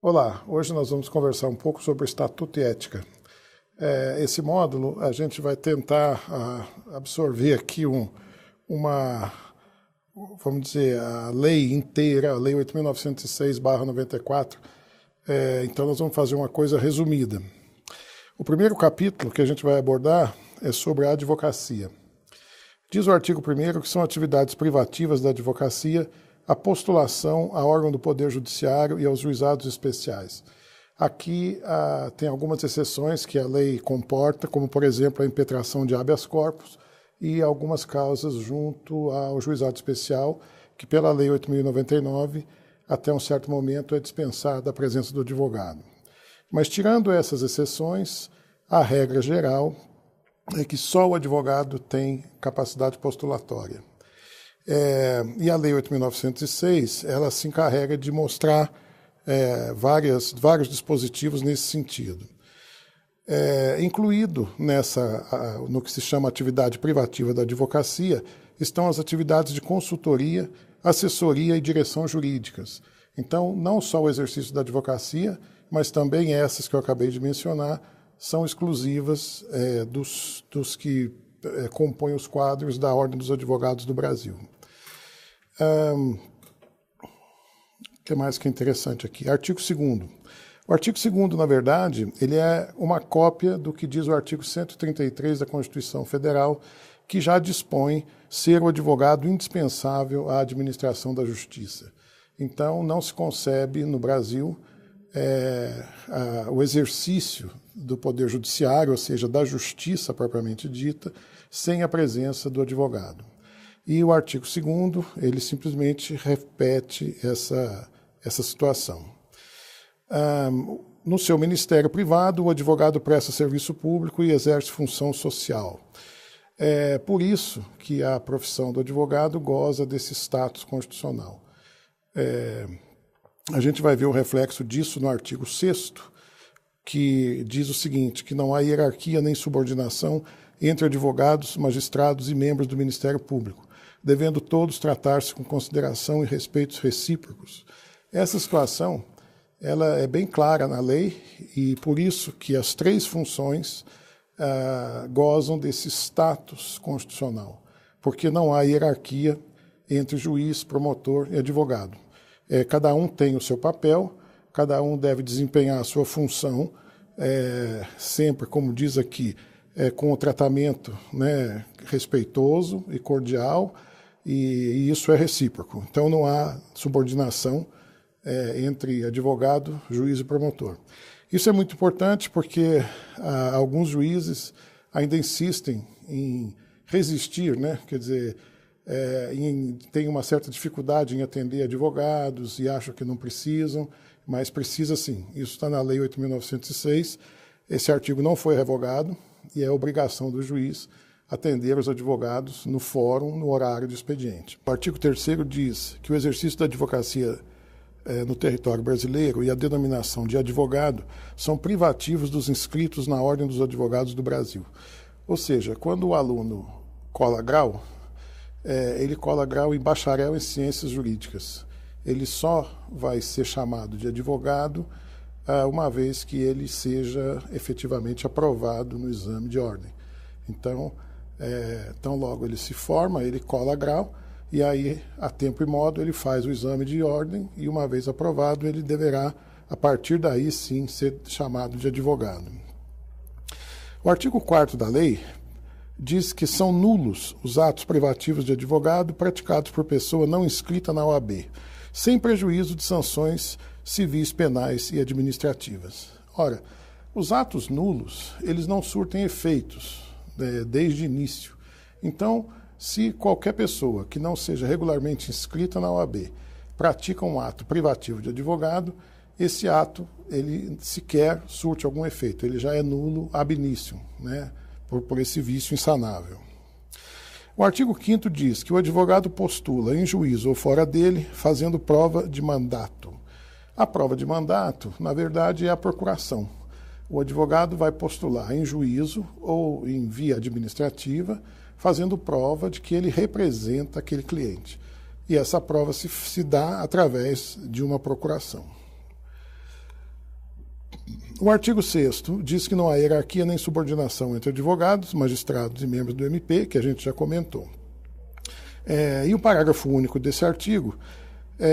Olá, hoje nós vamos conversar um pouco sobre o Estatuto e Ética. Esse módulo a gente vai tentar absorver aqui vamos dizer, a lei inteira, a Lei 8.906/94. Então nós vamos fazer uma coisa resumida. O primeiro capítulo que a gente vai abordar é sobre a advocacia. Diz o artigo 1º que são atividades privativas da advocacia a postulação a órgão do Poder Judiciário e aos juizados especiais. Aqui tem algumas exceções que a lei comporta, como, por exemplo, a impetração de habeas corpus e algumas causas junto ao juizado especial, que pela Lei 8.099, até um certo momento, é dispensada a presença do advogado. Mas, tirando essas exceções, a regra geral é que só o advogado tem capacidade postulatória. E a Lei 8.906, ela se encarrega de mostrar vários dispositivos nesse sentido. Incluído no que se chama atividade privativa da advocacia, estão as atividades de consultoria, assessoria e direção jurídicas. Então, não só o exercício da advocacia, mas também essas que eu acabei de mencionar, são exclusivas dos que compõem os quadros da Ordem dos Advogados do Brasil. O que mais que é interessante aqui? Artigo 2º. O artigo 2º, na verdade, ele é uma cópia do que diz o artigo 133 da Constituição Federal, que já dispõe ser o advogado indispensável à administração da justiça. Então, não se concebe no Brasil o exercício do Poder Judiciário, ou seja, da justiça propriamente dita, sem a presença do advogado. E o artigo 2º, ele simplesmente repete essa situação. No seu ministério privado, o advogado presta serviço público e exerce função social. É por isso que a profissão do advogado goza desse status constitucional. A gente vai ver o reflexo disso no artigo 6º, que diz o seguinte, que não há hierarquia nem subordinação entre advogados, magistrados e membros do Ministério Público, devendo todos tratar-se com consideração e respeitos recíprocos. Essa situação ela é bem clara na lei e por isso que as três funções gozam desse status constitucional, porque não há hierarquia entre juiz, promotor e advogado. Cada um tem o seu papel, cada um deve desempenhar a sua função, sempre, como diz aqui, com o tratamento respeitoso e cordial, e isso é recíproco. Então não há subordinação entre advogado, juiz e promotor. Isso é muito importante porque alguns juízes ainda insistem em resistir, quer dizer, têm uma certa dificuldade em atender advogados e acham que não precisam, mas precisa sim. Isso está na Lei 8.906, esse artigo não foi revogado e é obrigação do juiz atender os advogados no fórum, no horário de expediente. O artigo 3º diz que o exercício da advocacia no território brasileiro e a denominação de advogado são privativos dos inscritos na Ordem dos Advogados do Brasil. Ou seja, quando o aluno cola grau, ele cola grau em bacharel em ciências jurídicas. Ele só vai ser chamado de advogado uma vez que ele seja efetivamente aprovado no exame de ordem. Então, tão logo ele se forma, ele cola grau, e aí, a tempo e modo, ele faz o exame de ordem e, uma vez aprovado, ele deverá, a partir daí, sim, ser chamado de advogado. O artigo 4º da lei diz que são nulos os atos privativos de advogado praticados por pessoa não inscrita na OAB, sem prejuízo de sanções civis, penais e administrativas. Ora, os atos nulos, eles não surtem efeitos desde o início. Então, se qualquer pessoa que não seja regularmente inscrita na OAB pratica um ato privativo de advogado, esse ato, ele sequer surte algum efeito, ele já é nulo ab initio, por esse vício insanável. O artigo 5º diz que o advogado postula em juízo ou fora dele, fazendo prova de mandato. A prova de mandato, na verdade, é a procuração. O advogado vai postular em juízo ou em via administrativa, fazendo prova de que ele representa aquele cliente. E essa prova se dá através de uma procuração. O artigo 6º diz que não há hierarquia nem subordinação entre advogados, magistrados e membros do MP, que a gente já comentou. E o parágrafo único desse artigo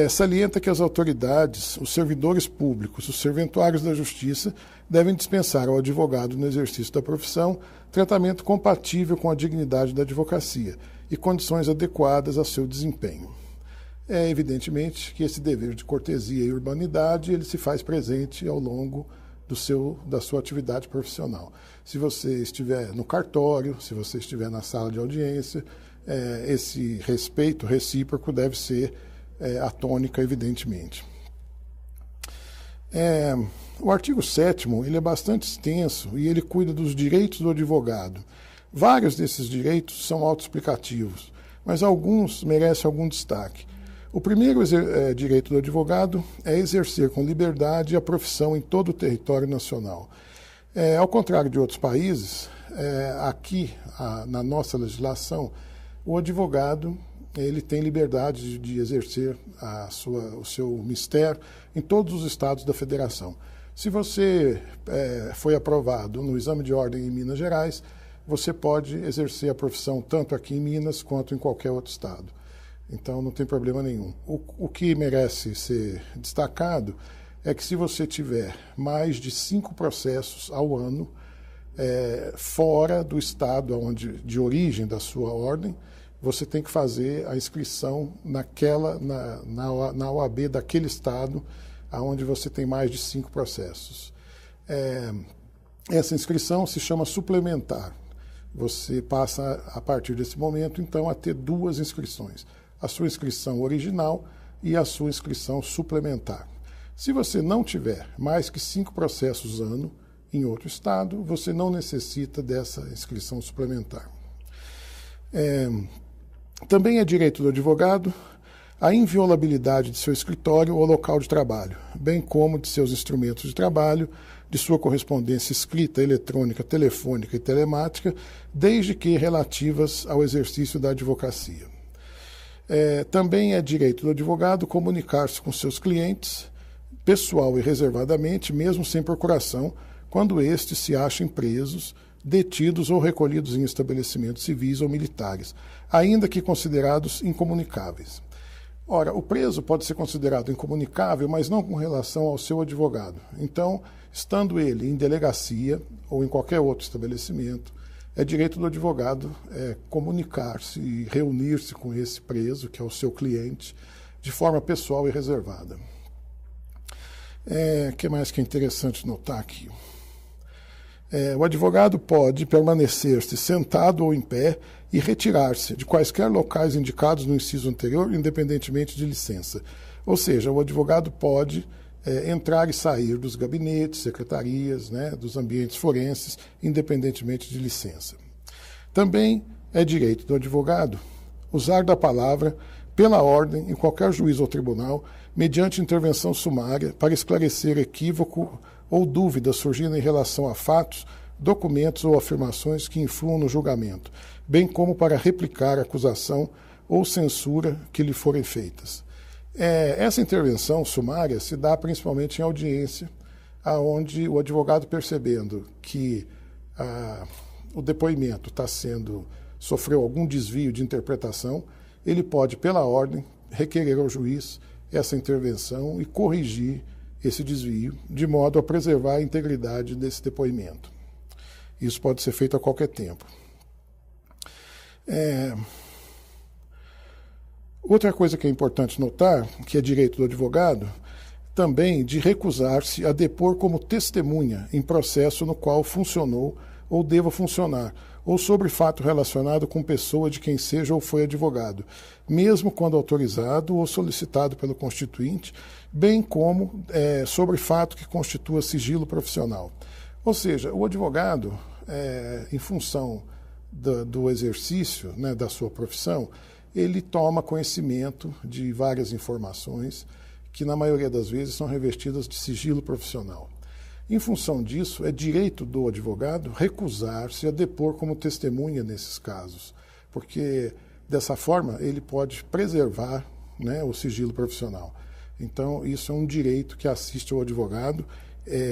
salienta que as autoridades, os servidores públicos, os serventuários da Justiça devem dispensar ao advogado no exercício da profissão tratamento compatível com a dignidade da advocacia e condições adequadas a seu desempenho. Evidentemente que esse dever de cortesia e urbanidade ele se faz presente ao longo da sua atividade profissional. Se você estiver no cartório, se você estiver na sala de audiência, esse respeito recíproco deve ser a tônica, evidentemente. O artigo 7º ele é bastante extenso e ele cuida dos direitos do advogado. Vários desses direitos são autoexplicativos, mas alguns merecem algum destaque. O primeiro direito do advogado é exercer com liberdade a profissão em todo o território nacional. Ao contrário de outros países, aqui na nossa legislação, o advogado ele tem liberdade de exercer o seu mistério em todos os estados da federação. Se você foi aprovado no exame de ordem em Minas Gerais, você pode exercer a profissão tanto aqui em Minas quanto em qualquer outro estado. Então não tem problema nenhum. O que merece ser destacado é que se você tiver mais de 5 processos ao ano fora do estado de origem da sua ordem, você tem que fazer a inscrição na OAB daquele estado onde você tem mais de 5 processos. Essa inscrição se chama suplementar. Você passa, a partir desse momento, então, a ter 2 inscrições. A sua inscrição original e a sua inscrição suplementar. Se você não tiver mais que 5 processos ano em outro estado, você não necessita dessa inscrição suplementar. Também é direito do advogado a inviolabilidade de seu escritório ou local de trabalho, bem como de seus instrumentos de trabalho, de sua correspondência escrita, eletrônica, telefônica e telemática, desde que relativas ao exercício da advocacia. Também é direito do advogado comunicar-se com seus clientes, pessoal e reservadamente, mesmo sem procuração, quando estes se achem presos, detidos ou recolhidos em estabelecimentos civis ou militares, ainda que considerados incomunicáveis. Ora, o preso pode ser considerado incomunicável, mas não com relação ao seu advogado. Então, estando ele em delegacia ou em qualquer outro estabelecimento, é direito do advogado comunicar-se e reunir-se com esse preso, que é o seu cliente, de forma pessoal e reservada. O que mais que é interessante notar aqui? O advogado pode permanecer-se sentado ou em pé e retirar-se de quaisquer locais indicados no inciso anterior, independentemente de licença. Ou seja, o advogado pode entrar e sair dos gabinetes, secretarias, dos ambientes forenses, independentemente de licença. Também é direito do advogado usar da palavra, pela ordem, em qualquer juiz ou tribunal, mediante intervenção sumária, para esclarecer equívoco ou dúvida surgindo em relação a fatos, documentos ou afirmações que influam no julgamento, bem como para replicar a acusação ou censura que lhe forem feitas. Essa intervenção sumária se dá principalmente em audiência, onde o advogado, percebendo que o depoimento sofreu algum desvio de interpretação, ele pode, pela ordem, requerer ao juiz essa intervenção e corrigir esse desvio, de modo a preservar a integridade desse depoimento. Isso pode ser feito a qualquer tempo. Outra coisa que é importante notar, que é direito do advogado, também de recusar-se a depor como testemunha em processo no qual funcionou ou deva funcionar, ou sobre fato relacionado com pessoa de quem seja ou foi advogado, mesmo quando autorizado ou solicitado pelo constituinte, bem como sobre fato que constitua sigilo profissional. Ou seja, o advogado, em função do exercício da sua profissão, ele toma conhecimento de várias informações que, na maioria das vezes, são revestidas de sigilo profissional. Em função disso, é direito do advogado recusar-se a depor como testemunha nesses casos, porque, dessa forma, ele pode preservar o sigilo profissional. Então, isso é um direito que assiste ao advogado,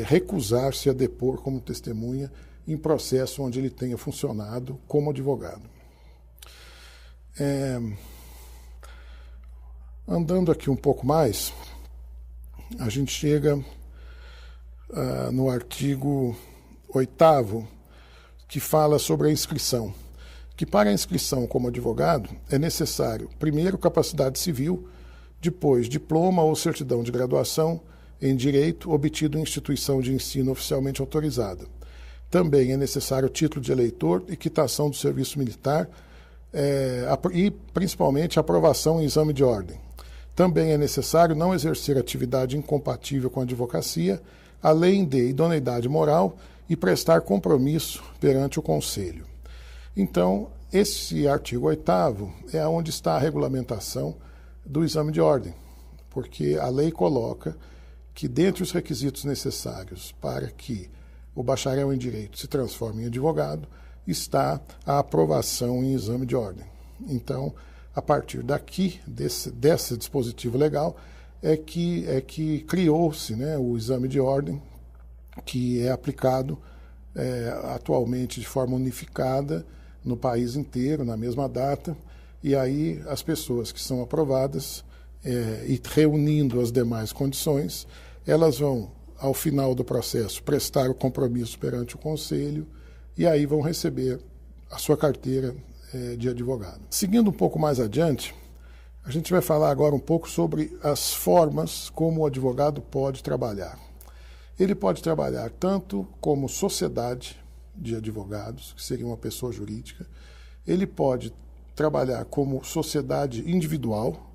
recusar-se a depor como testemunha em processo onde ele tenha funcionado como advogado. Andando aqui um pouco mais, a gente chega no artigo 8º, que fala sobre a inscrição. Que para a inscrição como advogado é necessário, primeiro, capacidade civil, depois, diploma ou certidão de graduação em direito obtido em instituição de ensino oficialmente autorizada. Também é necessário título de eleitor e quitação do serviço militar e, principalmente, aprovação em exame de ordem. Também é necessário não exercer atividade incompatível com a advocacia, além de idoneidade moral e prestar compromisso perante o Conselho. Então, esse artigo 8º é onde está a regulamentação do exame de ordem, porque a lei coloca que, dentre os requisitos necessários para que o bacharel em Direito se transforme em advogado, está a aprovação em exame de ordem. Então, a partir daqui, desse dispositivo legal, é que criou-se, né, o exame de ordem, que é aplicado atualmente de forma unificada no país inteiro, na mesma data, e aí as pessoas que são aprovadas, e reunindo as demais condições, elas vão, ao final do processo, prestar o compromisso perante o Conselho, e aí vão receber a sua carteira de advogado. Seguindo um pouco mais adiante, a gente vai falar agora um pouco sobre as formas como o advogado pode trabalhar. Ele pode trabalhar tanto como sociedade de advogados, que seria uma pessoa jurídica, ele pode trabalhar como sociedade individual,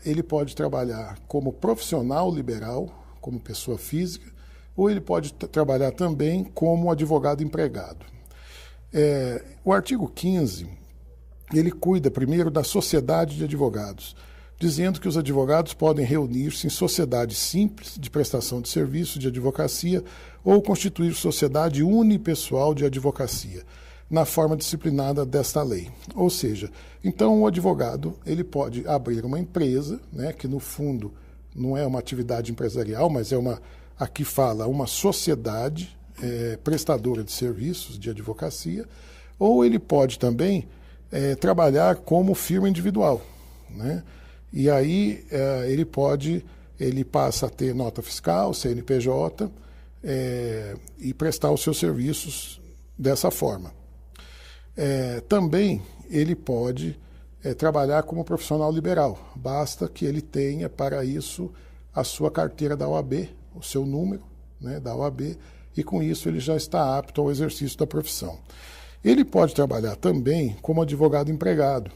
ele pode trabalhar como profissional liberal, como pessoa física, ou ele pode trabalhar também como advogado empregado. O artigo 15, ele cuida primeiro da sociedade de advogados, dizendo que os advogados podem reunir-se em sociedade simples de prestação de serviço de advocacia ou constituir sociedade unipessoal de advocacia, na forma disciplinada desta lei. Ou seja, então o advogado ele pode abrir uma empresa, né, que no fundo não é uma atividade empresarial, mas aqui fala uma sociedade prestadora de serviços de advocacia, ou ele pode também trabalhar como firma individual, né? E aí ele passa a ter nota fiscal, CNPJ, e prestar os seus serviços dessa forma. Também ele pode trabalhar como profissional liberal, basta que ele tenha para isso a sua carteira da OAB, o seu número, né, da OAB, e com isso ele já está apto ao exercício da profissão. Ele pode trabalhar também como advogado empregado,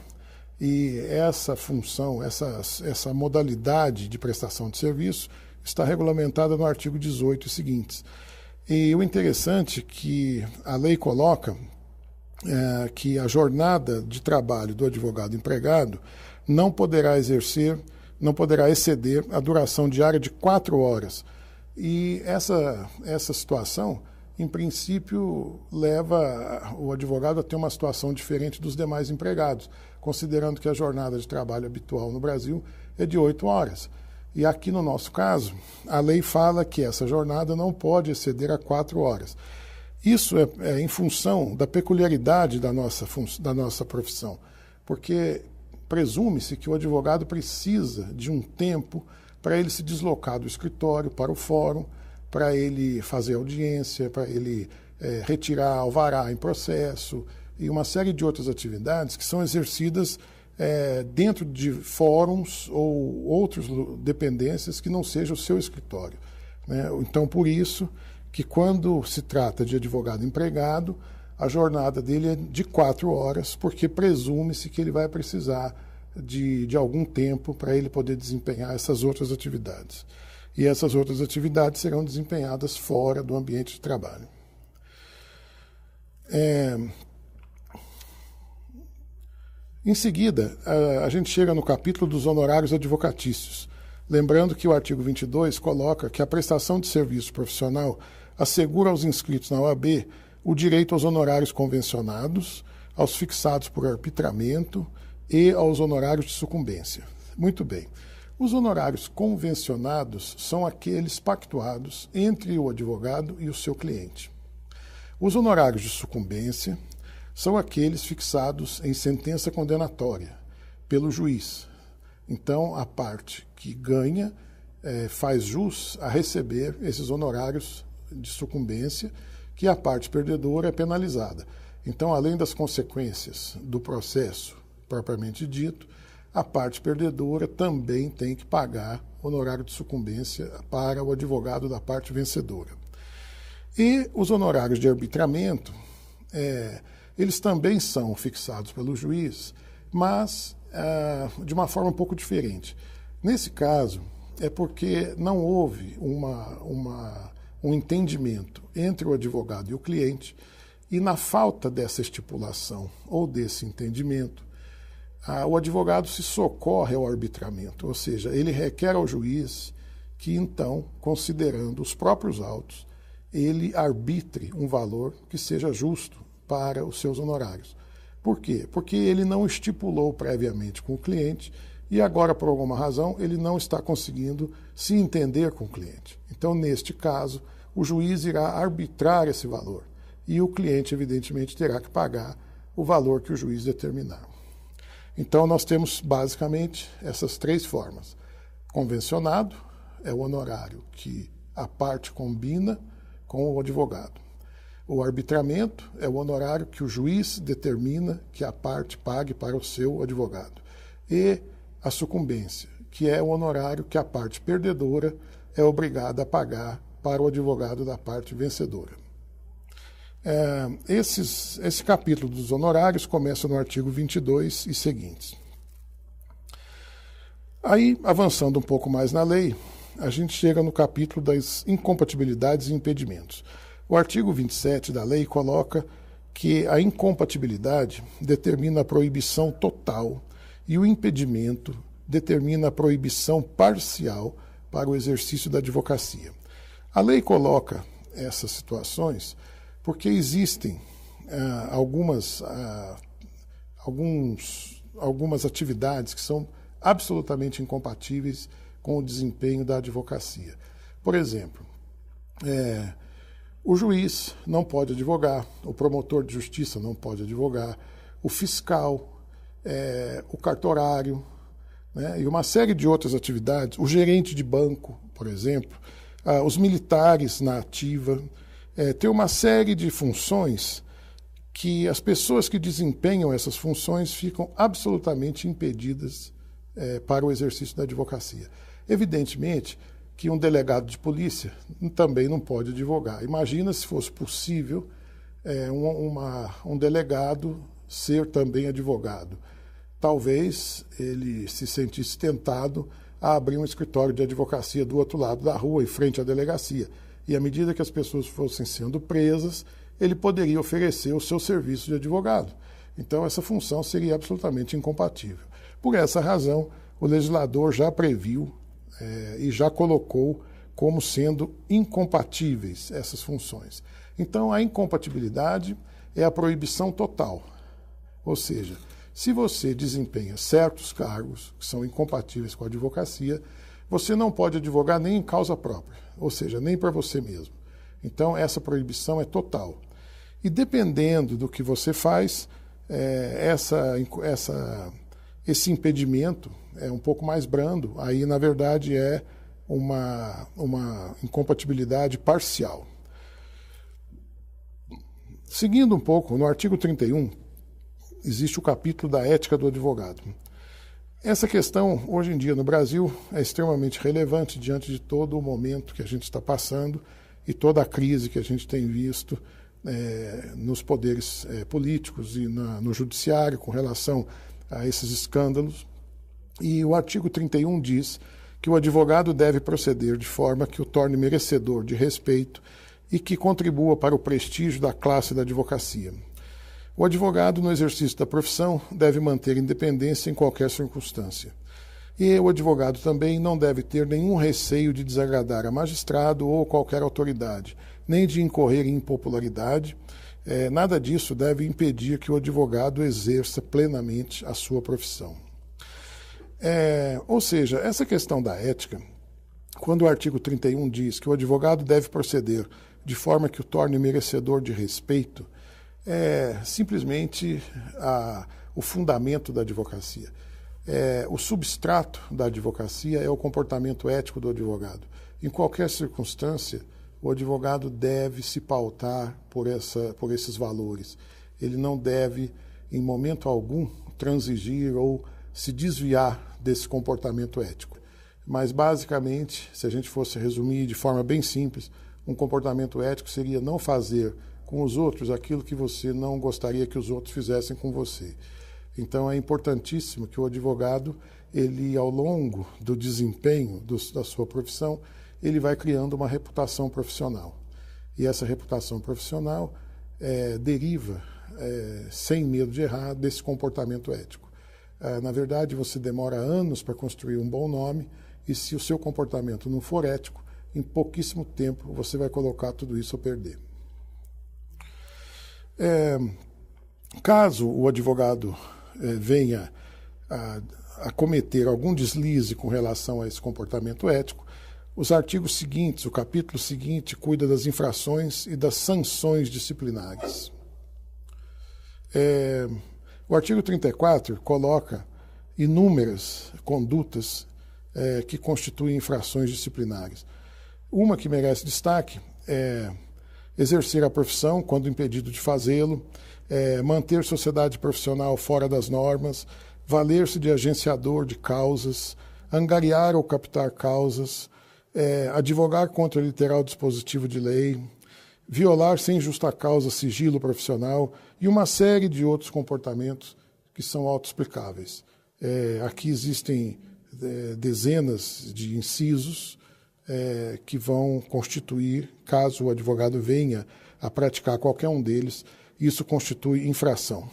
e essa função, essa modalidade de prestação de serviço está regulamentada no artigo 18 e seguintes. E o interessante é que a lei coloca que a jornada de trabalho do advogado empregado não poderá exceder a duração diária de 4 horas. E essa situação, em princípio, leva o advogado a ter uma situação diferente dos demais empregados, considerando que a jornada de trabalho habitual no Brasil é de 8 horas. E aqui no nosso caso, a lei fala que essa jornada não pode exceder a 4 horas. Isso é em função da peculiaridade da nossa profissão, porque presume-se que o advogado precisa de um tempo para ele se deslocar do escritório para o fórum, para ele fazer audiência, para ele retirar alvará em processo e uma série de outras atividades que são exercidas dentro de fóruns ou outras dependências que não seja o seu escritório, né? Então, por isso que quando se trata de advogado empregado, a jornada dele é de 4 horas, porque presume-se que ele vai precisar de algum tempo para ele poder desempenhar essas outras atividades. E essas outras atividades serão desempenhadas fora do ambiente de trabalho. Em seguida, a gente chega no capítulo dos honorários advocatícios, lembrando que o artigo 22 coloca que a prestação de serviço profissional assegura aos inscritos na OAB o direito aos honorários convencionados, aos fixados por arbitramento e aos honorários de sucumbência. Muito bem. Os honorários convencionados são aqueles pactuados entre o advogado e o seu cliente. Os honorários de sucumbência são aqueles fixados em sentença condenatória pelo juiz. Então, a parte que ganha faz jus a receber esses honorários de sucumbência, que a parte perdedora é penalizada. Então, além das consequências do processo propriamente dito, a parte perdedora também tem que pagar honorário de sucumbência para o advogado da parte vencedora. E os honorários de arbitramento, eles também são fixados pelo juiz, mas de uma forma um pouco diferente. Nesse caso, é porque não houve um entendimento entre o advogado e o cliente, e na falta dessa estipulação ou desse entendimento, o advogado se socorre ao arbitramento, ou seja, ele requer ao juiz que, então, considerando os próprios autos, ele arbitre um valor que seja justo para os seus honorários. Por quê? Porque ele não estipulou previamente com o cliente e agora, por alguma razão, ele não está conseguindo se entender com o cliente. Então, neste caso, o juiz irá arbitrar esse valor e o cliente, evidentemente, terá que pagar o valor que o juiz determinar. Então, nós temos basicamente essas três formas. Convencionado é o honorário que a parte combina com o advogado. O arbitramento é o honorário que o juiz determina que a parte pague para o seu advogado. E a sucumbência, que é o honorário que a parte perdedora é obrigada a pagar para o advogado da parte vencedora. Esse capítulo dos honorários começa no artigo 22 e seguintes. Aí, avançando um pouco mais na lei, a gente chega no capítulo das incompatibilidades e impedimentos. O artigo 27 da lei coloca que a incompatibilidade determina a proibição total e o impedimento determina a proibição parcial para o exercício da advocacia. A lei coloca essas situações porque existem algumas atividades que são absolutamente incompatíveis com o desempenho da advocacia. Por exemplo, o juiz não pode advogar, o promotor de justiça não pode advogar, o fiscal, o cartorário, né, e uma série de outras atividades, o gerente de banco, por exemplo, os militares na ativa, tem uma série de funções que as pessoas que desempenham essas funções ficam absolutamente impedidas para o exercício da advocacia. Evidentemente que um delegado de polícia também não pode advogar. Imagina se fosse possível um delegado ser também advogado. Talvez ele se sentisse tentado a abrir um escritório de advocacia do outro lado da rua, em frente à delegacia. E à medida que as pessoas fossem sendo presas, ele poderia oferecer o seu serviço de advogado. Então, essa função seria absolutamente incompatível. Por essa razão, o legislador já previu e já colocou como sendo incompatíveis essas funções. Então, a incompatibilidade é a proibição total. Ou seja, se você desempenha certos cargos que são incompatíveis com a advocacia, você não pode advogar nem em causa própria, ou seja, nem para você mesmo. Então, essa proibição é total. E dependendo do que você faz, esse impedimento é um pouco mais brando, aí, na verdade, é uma incompatibilidade parcial. Seguindo um pouco, no artigo 31, existe o capítulo da ética do advogado. Essa questão, hoje em dia, no Brasil, é extremamente relevante diante de todo o momento que a gente está passando e toda a crise que a gente tem visto nos poderes políticos e no judiciário com relação a esses escândalos. E o artigo 31 diz que o advogado deve proceder de forma que o torne merecedor de respeito e que contribua para o prestígio da classe da advocacia. O advogado, no exercício da profissão, deve manter independência em qualquer circunstância. E o advogado também não deve ter nenhum receio de desagradar a magistrado ou qualquer autoridade, nem de incorrer em impopularidade. Nada disso deve impedir que o advogado exerça plenamente a sua profissão. Ou seja, essa questão da ética, quando o artigo 31 diz que o advogado deve proceder de forma que o torne merecedor de respeito, é simplesmente o fundamento da advocacia. O substrato da advocacia é o comportamento ético do advogado. Em qualquer circunstância, o advogado deve se pautar por esses valores. Ele não deve, em momento algum, transigir ou se desviar desse comportamento ético. Mas, basicamente, se a gente fosse resumir de forma bem simples, um comportamento ético seria não fazer com os outros aquilo que você não gostaria que os outros fizessem com você. Então, é importantíssimo que o advogado, ele, ao longo do desempenho da sua profissão, ele vai criando uma reputação profissional. E essa reputação profissional deriva, sem medo de errar, desse comportamento ético. Na verdade, você demora anos para construir um bom nome, e se o seu comportamento não for ético, em pouquíssimo tempo você vai colocar tudo isso a perder. Caso o advogado venha a cometer algum deslize com relação a esse comportamento ético, os artigos seguintes, o capítulo seguinte, cuida das infrações e das sanções disciplinares. O artigo 34 coloca inúmeras condutas que constituem infrações disciplinares. Uma que merece destaque é exercer a profissão quando impedido de fazê-lo, manter sociedade profissional fora das normas, valer-se de agenciador de causas, angariar ou captar causas, advogar contra literal dispositivo de lei, violar sem justa causa sigilo profissional e uma série de outros comportamentos que são autoexplicáveis. Aqui existem dezenas de incisos que vão constituir, caso o advogado venha a praticar qualquer um deles, isso constitui infração.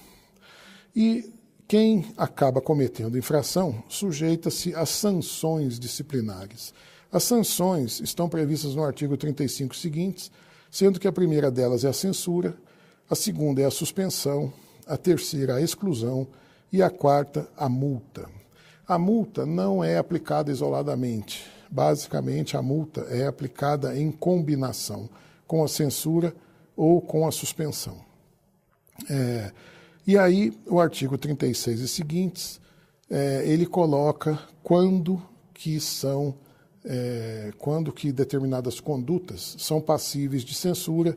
E quem acaba cometendo infração sujeita-se às sanções disciplinares. As sanções estão previstas no artigo 35 seguintes, sendo que a primeira delas é a censura, a segunda é a suspensão, a terceira a exclusão e a quarta a multa. A multa não é aplicada isoladamente. Basicamente, a multa é aplicada em combinação com a censura ou com a suspensão. E aí, o artigo 36 e seguintes, ele coloca quando que determinadas condutas são passíveis de censura,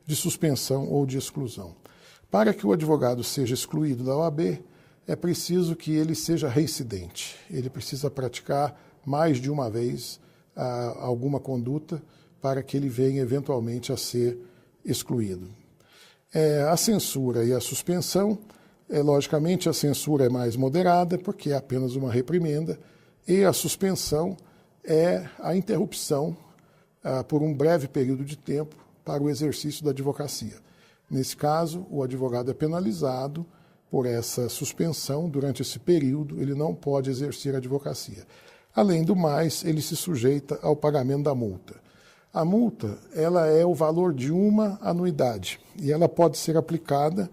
de suspensão ou de exclusão. Para que o advogado seja excluído da OAB, é preciso que ele seja reincidente. Ele precisa praticar mais de uma vez alguma conduta para que ele venha eventualmente a ser excluído. A censura e a suspensão, logicamente a censura é mais moderada porque é apenas uma reprimenda, e a suspensão é a interrupção por um breve período de tempo para o exercício da advocacia. Nesse caso, o advogado é penalizado por essa suspensão. Durante esse período, ele não pode exercer a advocacia. Além do mais, ele se sujeita ao pagamento da multa. A multa, ela é o valor de uma anuidade e ela pode ser aplicada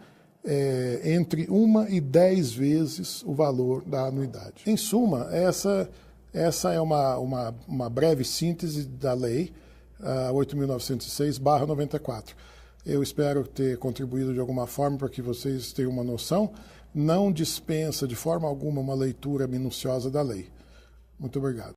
entre 1 e 10 vezes o valor da anuidade. Em suma, essa é uma breve síntese da lei 8.906/94. Eu espero ter contribuído de alguma forma para que vocês tenham uma noção. Não dispensa de forma alguma uma leitura minuciosa da lei. Muito obrigado.